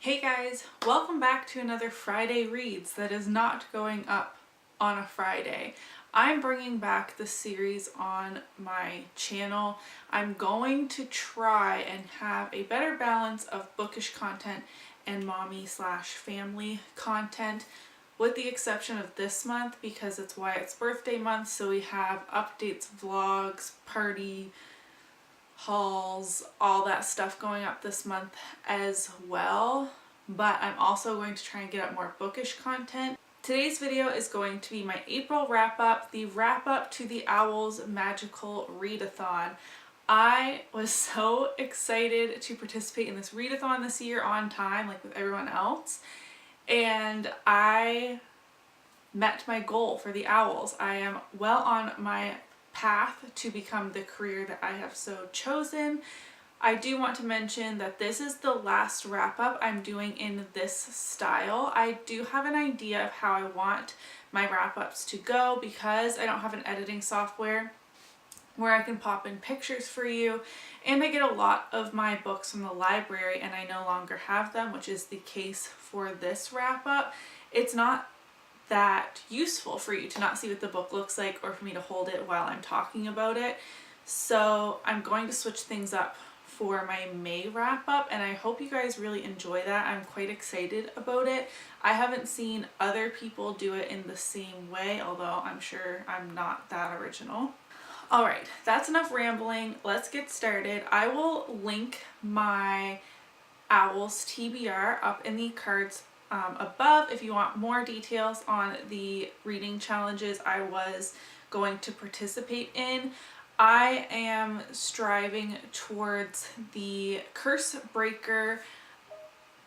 Hey guys, welcome back to another Friday Reads that is not going up on a Friday. I'm bringing back the series on my channel. I'm going to try and have a better balance of bookish content and mommy/family content, with the exception of this month because it's Wyatt's birthday month, so we have updates, vlogs, party hauls, all that stuff going up this month as well. But I'm also going to try and get up more bookish content. Today's video is going to be my April wrap-up, the wrap-up to the O.W.Ls magical readathon. I was so excited to participate in this readathon this year on time, like with everyone else, and I met my goal for the O.W.Ls. I am well on my path to become the career that I have so chosen. I do want to mention that this is the last wrap-up I'm doing in this style. I do have an idea of how I want my wrap-ups to go because I don't have an editing software where I can pop in pictures for you, and I get a lot of my books from the library and I no longer have them, which is the case for this wrap-up. It's not that useful for you to not see what the book looks like or for me to hold it while I'm talking about it. So I'm going to switch things up for my May wrap-up, and I hope you guys really enjoy that. I'm quite excited about it. I haven't seen other people do it in the same way, although I'm sure I'm not that original. Alright, that's enough rambling. Let's get started. I will link my O.W.Ls TBR up in the cards above if you want more details on the reading challenges I was going to participate in. I am striving towards the curse breaker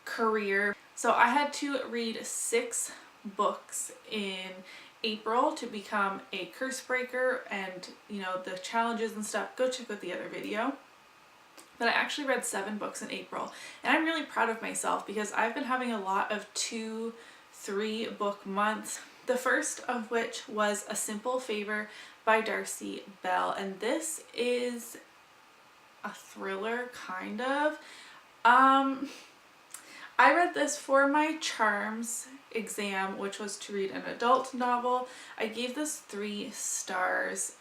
career. So I had to read 6 books in April to become a curse breaker, and the challenges and stuff, go check out the other video. But I actually read 7 books in April, and I'm really proud of myself because I've been having a lot of 2-3 book months. The first of which was A Simple Favor by Darcy Bell, and this is a thriller, kind of. I read this for my charms exam, which was to read an adult novel. I gave this 3 stars.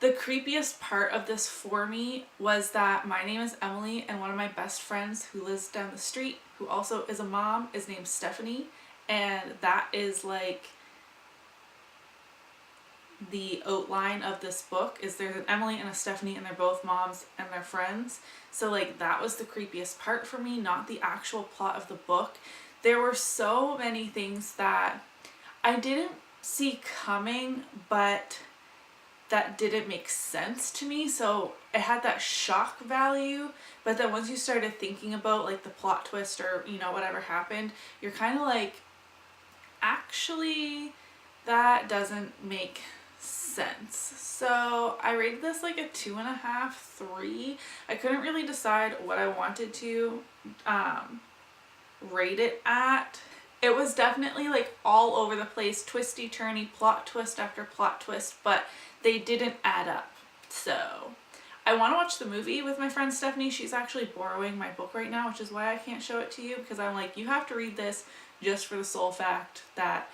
The creepiest part of this for me was that my name is Emily, and one of my best friends who lives down the street, who also is a mom, is named Stephanie, and that is like the outline of this book. Is there's an Emily and a Stephanie, and they're both moms and they're friends. So like that was the creepiest part for me, not the actual plot of the book. There were so many things that I didn't see coming, but that didn't make sense to me, so it had that shock value. But then once you started thinking about like the plot twist or whatever happened, you're kind of like, actually that doesn't make sense. So I rated this like a 2.5, 3. I couldn't really decide what I wanted to rate it at. It was definitely like all over the place, twisty turny, plot twist after plot twist, but they didn't add up. So I want to watch the movie with my friend Stephanie. She's actually borrowing my book right now, which is why I can't show it to you, because I'm like, you have to read this just for the sole fact that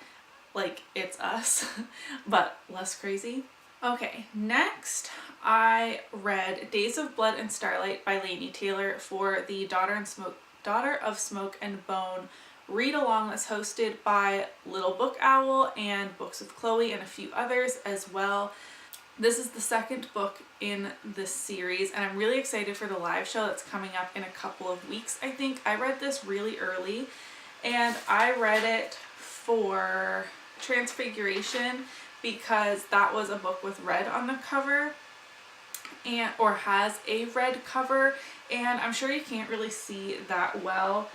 like it's us, but less crazy. Okay, next I read Days of Blood and Starlight by Laini Taylor for the Daughter of Smoke and Bone read along that's hosted by Little Book Owl and Books of Chloe and a few others as well. This is the second book in this series, and I'm really excited for the live show that's coming up in a couple of weeks, I think. I read this really early, and I read it for Transfiguration because that was a book with red on the cover, or has a red cover, and I'm sure you can't really see that well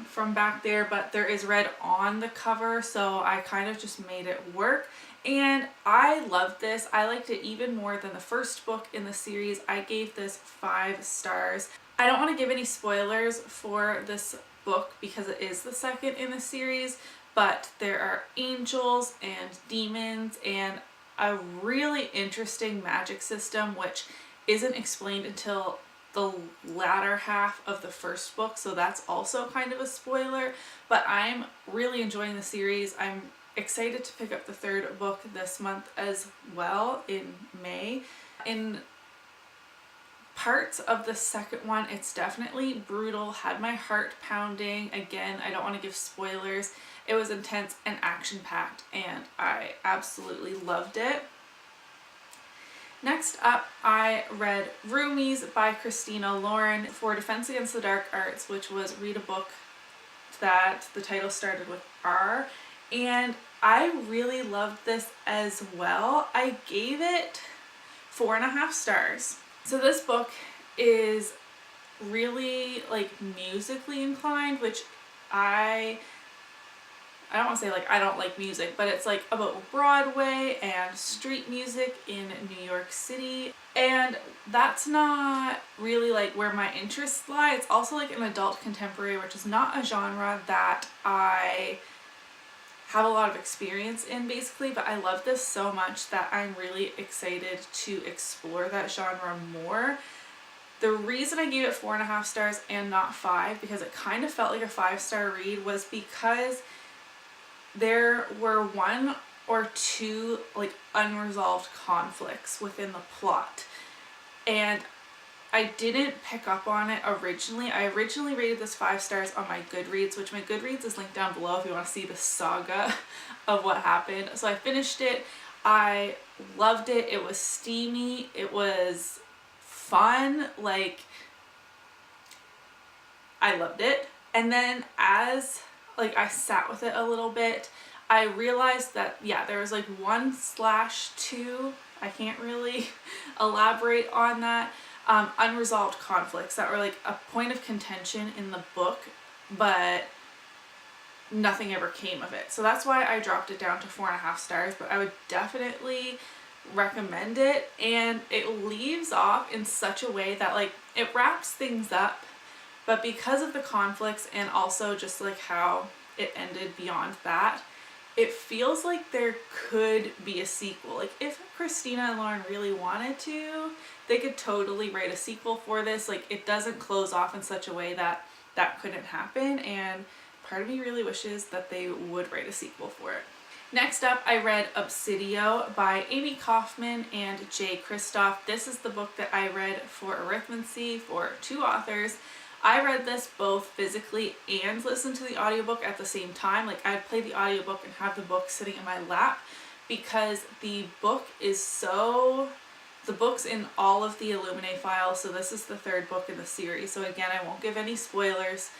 from back there, but there is red on the cover, so I kind of just made it work. And I loved this. I liked it even more than the first book in the series. I gave this 5 stars. I don't want to give any spoilers for this book because it is the second in the series, but there are angels and demons and a really interesting magic system which isn't explained until the latter half of the first book, so that's also kind of a spoiler, but I'm really enjoying the series. I'm excited to pick up the third book this month as well in May. In parts of the second one, it's definitely brutal, had my heart pounding. Again, I don't want to give spoilers. It was intense and action-packed, and I absolutely loved it. Next up, I read Roomies by Christina Lauren for Defense Against the Dark Arts, which was read a book that the title started with R, and I really loved this as well. I gave it 4.5 stars. So this book is really like musically inclined, which I don't want to say like I don't like music, but it's like about Broadway and street music in New York City. And that's not really like where my interests lie. It's also like an adult contemporary, which is not a genre that I have a lot of experience in basically, but I love this so much that I'm really excited to explore that genre more. The reason I gave it 4.5 stars and not 5, because it kind of felt like a 5-star read, was because there were 1 or 2 like unresolved conflicts within the plot, and I didn't pick up on it originally. I originally rated this 5 stars on my Goodreads, which my Goodreads is linked down below if you want to see the saga of what happened. So I finished it. I loved it. It was steamy. It was fun. Like, I loved it. And then as like I sat with it a little bit, I realized that, yeah, there was like 1/2, I can't really elaborate on that, unresolved conflicts that were like a point of contention in the book, but nothing ever came of it. So that's why I dropped it down to 4.5 stars, but I would definitely recommend it. And it leaves off in such a way that like it wraps things up, but because of the conflicts and also just like how it ended beyond that, it feels like there could be a sequel. Like if Christina and Lauren really wanted to, they could totally write a sequel for this. Like it doesn't close off in such a way that that couldn't happen, and part of me really wishes that they would write a sequel for it. Next up, I read Obsidio by Amy Kaufman and Jay Kristoff. This is the book that I read for Arithmancy for 2 authors. I read this both physically and listened to the audiobook at the same time. Like I'd play the audiobook and have the book sitting in my lap, because the book is so, the book's in all of the Illuminae files. So this is the 3rd book in the series. So again, I won't give any spoilers,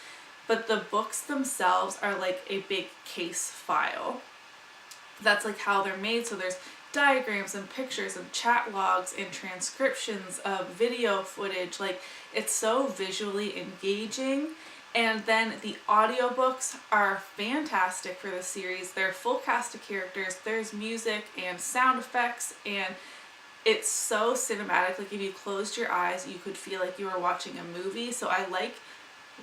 but the books themselves are like a big case file. That's like how they're made. So there's diagrams and pictures and chat logs and transcriptions of video footage. Like it's so visually engaging. And then the audiobooks are fantastic for the series. They're full cast of characters. There's music and sound effects, and it's so cinematic. Like if you closed your eyes, you could feel like you were watching a movie. So I like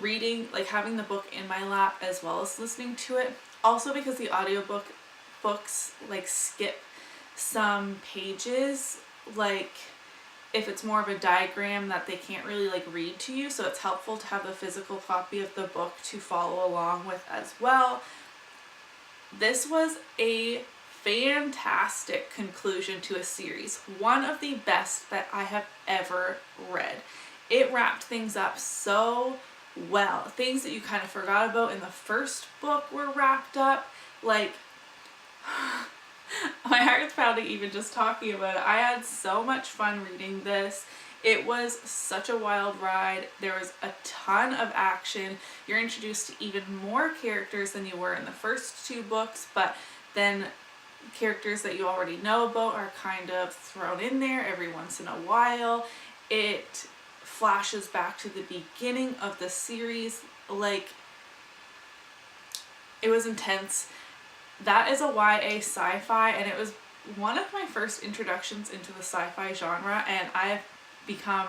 reading, like having the book in my lap as well as listening to it. Also because the books like skip some pages, like if it's more of a diagram that they can't really like read to you, so it's helpful to have the physical copy of the book to follow along with as well. This was a fantastic conclusion to a series, one of the best that I have ever read. It wrapped things up so well. Things that you kind of forgot about in the first book were wrapped up. Like my heart's pounding even just talking about it. I had so much fun reading this. It was such a wild ride. There was a ton of action. You're introduced to even more characters than you were in the first 2 books, but then characters that you already know about are kind of thrown in there every once in a while. It flashes back to the beginning of the series. Like, it was intense. That is a YA sci-fi, and it was one of my first introductions into the sci-fi genre, and I've become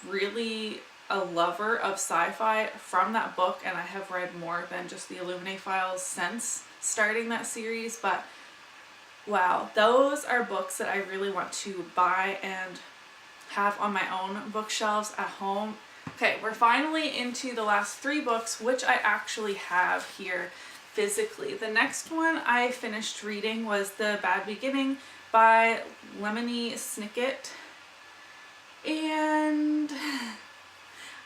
really a lover of sci-fi from that book, and I have read more than just the Illuminae files since starting that series. But wow, those are books that I really want to buy and have on my own bookshelves at home. Okay, we're finally into the last 3 books, which I actually have here physically. The next one I finished reading was The Bad Beginning by Lemony Snicket. And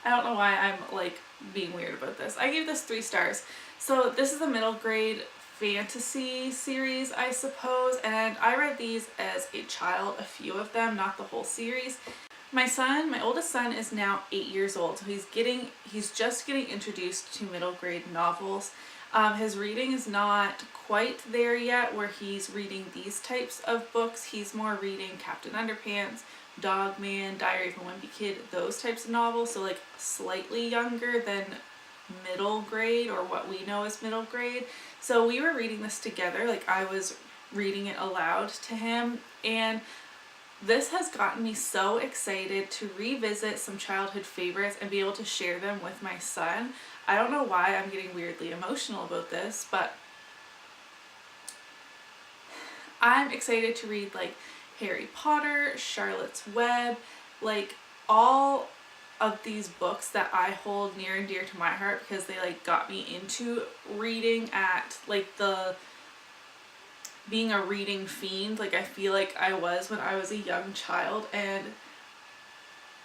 I don't know why I'm like being weird about this. I gave this 3 stars. So this is a middle grade fantasy series, I suppose, and I read these as a child, a few of them, not the whole series. My oldest son is now 8 years old, so he's just getting introduced to middle grade novels. His reading is not quite there yet where he's reading these types of books. He's more reading Captain Underpants, Dog Man, Diary of a Wimpy Kid, those types of novels, so like slightly younger than middle grade, or what we know as middle grade. So we were reading this together, like I was reading it aloud to him, and this has gotten me so excited to revisit some childhood favorites and be able to share them with my son. I don't know why I'm getting weirdly emotional about this, but I'm excited to read like Harry Potter, Charlotte's Web, like all of these books that I hold near and dear to my heart because they like got me into reading at like being a reading fiend. Like I feel like I was when I was a young child, and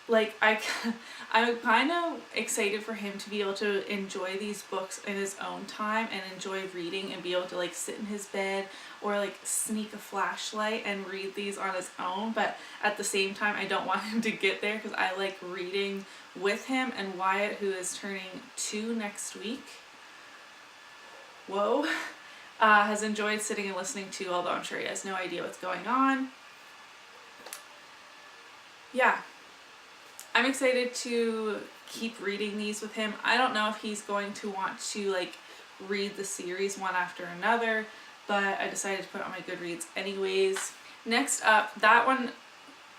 like I'm kind of excited for him to be able to enjoy these books in his own time and enjoy reading and be able to like sit in his bed or like sneak a flashlight and read these on his own. But at the same time, I don't want him to get there because I like reading with him. And Wyatt, who is turning 2 next week, whoa, has enjoyed sitting and listening to, although I'm sure he has no idea what's going on. Yeah. I'm excited to keep reading these with him. I don't know if he's going to want to like read the series one after another, but I decided to put it on my Goodreads anyways. Next up, that one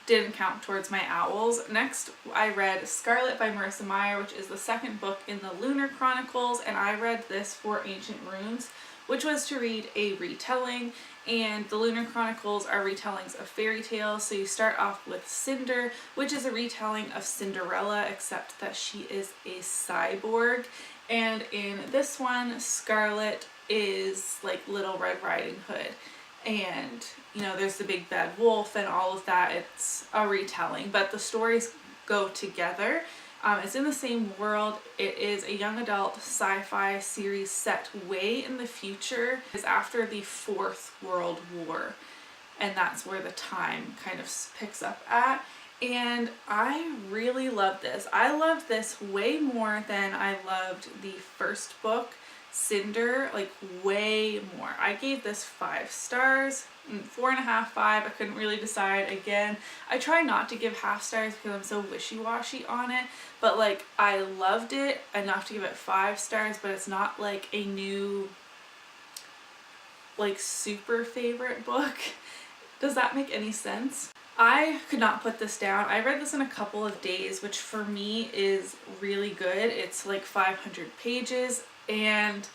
didn't count towards my owls. Next, I read Scarlet by Marissa Meyer, which is the 2nd book in the Lunar Chronicles, and I read this for Ancient Runes, which was to read a retelling, and the Lunar Chronicles are retellings of fairy tales. So you start off with Cinder, which is a retelling of Cinderella, except that she is a cyborg. And in this one, Scarlet is like Little Red Riding Hood. And, you know, there's the big bad wolf and all of that. It's a retelling, but the stories go together. It's in the same world. It is a young adult sci-fi series set way in the future. It's after the 4th World War, and that's where the time kind of picks up at. And I really love this. I loved this way more than I loved the first book, Cinder, like way more. I gave this 5 stars, 4.5, 5. I couldn't really decide. Again, I try not to give half stars because I'm so wishy-washy on it, but like I loved it enough to give it 5 stars, but it's not like a new like super favorite book. Does that make any sense? I could not put this down. I read this in a couple of days, which for me is really good. It's like 500 pages. And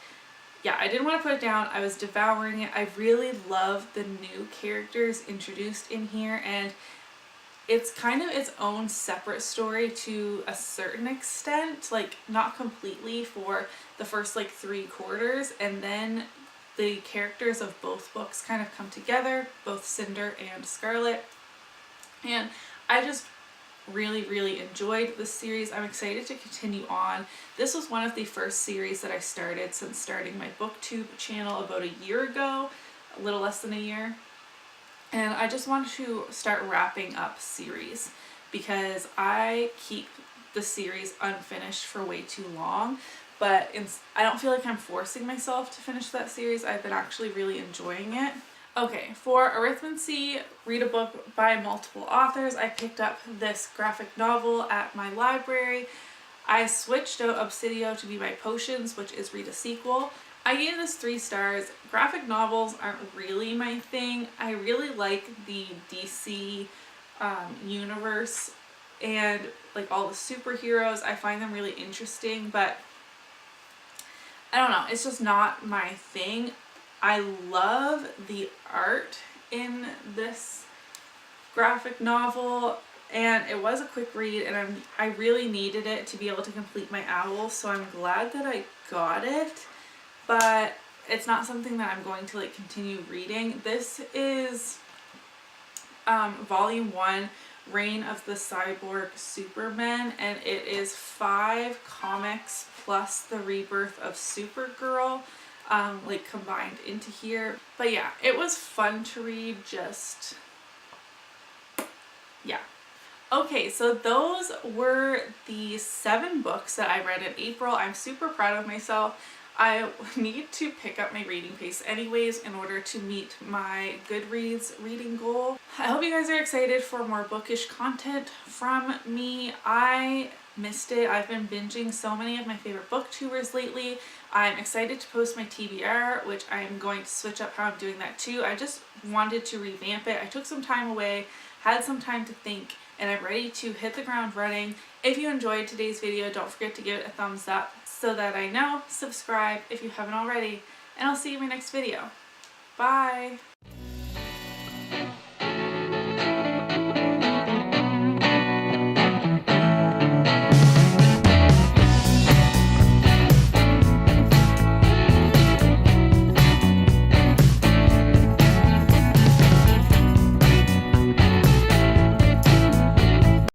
yeah, I didn't want to put it down. I was devouring it. I really love the new characters introduced in here, and it's kind of its own separate story to a certain extent, like not completely for the first like 3 quarters, and then the characters of both books kind of come together, both Cinder and Scarlet, and I just really enjoyed this series. I'm excited to continue on. This was one of the first series that I started since starting my booktube channel about a year ago, a little less than a year, and I just wanted to start wrapping up series because I keep the series unfinished for way too long, but I don't feel like I'm forcing myself to finish that series. I've been actually really enjoying it. Okay, for arithmancy, read a book by multiple authors. I picked up this graphic novel at my library. I switched out Obsidio to be my potions, which is read a sequel. I gave this 3 stars. Graphic novels aren't really my thing. I really like the DC universe and like all the superheroes. I find them really interesting, but I don't know, it's just not my thing. I love the art in this graphic novel, and it was a quick read, and I really needed it to be able to complete my O.W.Ls, so I'm glad that I got it, but it's not something that I'm going to like continue reading. This is volume 1, Reign of the Cyborg Supermen, and it is 5 comics plus the rebirth of Supergirl like combined into here. But yeah, it was fun to read, just yeah. Okay, so those were the 7 books that I read in April. I'm super proud of myself. I need to pick up my reading pace anyways in order to meet my Goodreads reading goal. I hope you guys are excited for more bookish content from me. I missed it. I've been binging so many of my favorite booktubers lately. I'm excited to post my TBR, which I'm going to switch up how I'm doing that too. I just wanted to revamp it. I took some time away, had some time to think, and I'm ready to hit the ground running. If you enjoyed today's video, don't forget to give it a thumbs up so that I know. Subscribe if you haven't already, and I'll see you in my next video. Bye!